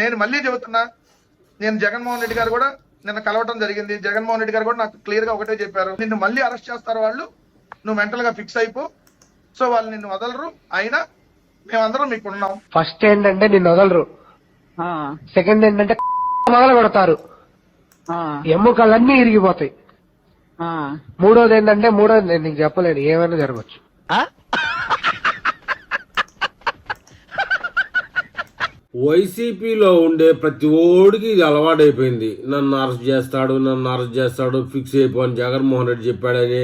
నేను మళ్ళీ చెబుతున్నా, నేను జగన్మోహన్ రెడ్డి గారు కూడా నిన్న కలవటం జరిగింది. జగన్మోహన్ రెడ్డి గారు కూడా నాకు క్లియర్ గా ఒకటే చెప్పారు, నిన్ను మళ్ళీ అరెస్ట్ చేస్తారు వాళ్ళు, నువ్వు మెంటల్ గా ఫిక్స్ అయిపో, సో వాళ్ళు నిన్ను వదలరు, అయినా మేమందరం మీకు ఉన్నాం. ఫస్ట్ ఏంటంటే నిన్ను వదలరు, సెకండ్ ఏంటంటే మొదలు కొడతారు, ఎముకలన్నీ ఇరిగిపోతాయి, మూడోది ఏంటంటే నేను నీకు చెప్పలేను, ఏమైనా జరగచ్చు. వైసీపీలో ఉండే ప్రతి ఓడికి ఇది అలవాటైపోయింది. నన్ను అరెస్ట్ చేస్తాడు ఫిక్స్ అయిపోని జగన్మోహన్ రెడ్డి చెప్పాడని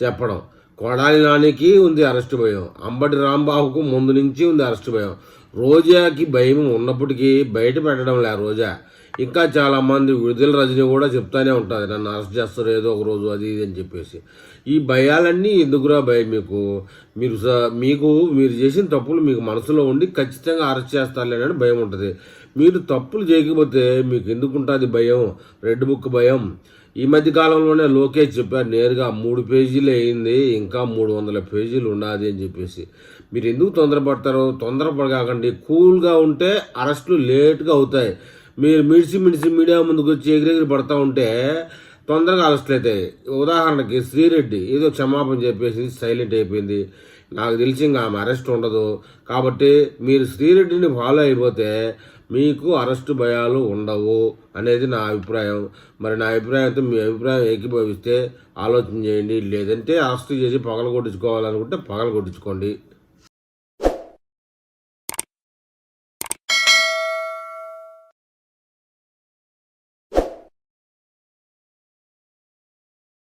చెప్పడం. కొడాలి నానికి ఉంది అరెస్ట్ భయం, అంబటి రాంబాబుకు ముందు నుంచి ఉంది అరెస్ట్ భయం, రోజాకి భయం ఉన్నప్పటికీ బయట పెట్టడం లే రోజా. ఇంకా చాలామంది విడుదల రజని కూడా చెప్తానే ఉంటుంది, నన్ను అరెస్ట్ చేస్తారు ఏదో ఒక రోజు అది ఇది అని చెప్పేసి. ఈ భయాలన్నీ ఎందుకురా భయం మీకు మీరు చేసిన తప్పులు మీకు మనసులో ఉండి ఖచ్చితంగా అరెస్ట్ చేస్తారులే అని భయం ఉంటుంది. మీరు తప్పులు చేయకపోతే మీకు ఎందుకు ఉంటుంది భయం, రెడ్ బుక్ భయం. ఈ మధ్య కాలంలోనే లోకేష్ చెప్పారు నేరుగా 3 పేజీలు అయింది, ఇంకా 300 పేజీలు ఉన్నది అని చెప్పేసి. మీరు ఎందుకు తొందరపడతారో, తొందరపడకండి, కూల్గా ఉంటే అరెస్టులు లేట్గా అవుతాయి. మీరు మిడిసి మీడియా ముందుకు వచ్చి ఎగిరెగిరి పడతా ఉంటే తొందరగా అరెస్టులు అవుతాయి. ఉదాహరణకి శ్రీరెడ్డి ఏదో క్షమాపణ చెప్పేసి సైలెంట్ అయిపోయింది, నాకు తెలిసి ఇంకా ఆమె అరెస్ట్ ఉండదు. కాబట్టి మీరు శ్రీరెడ్డిని ఫాలో అయిపోతే మీకు అరెస్టు భయాలు ఉండవు అనేది నా అభిప్రాయం. మరి నా అభిప్రాయంతో మీ అభిప్రాయం ఏకీభవిస్తే ఆలోచన చేయండి, లేదంటే అరెస్టు చేసి పగలగొట్టించుకోవాలనుకుంటే పగలగొట్టించుకోండి.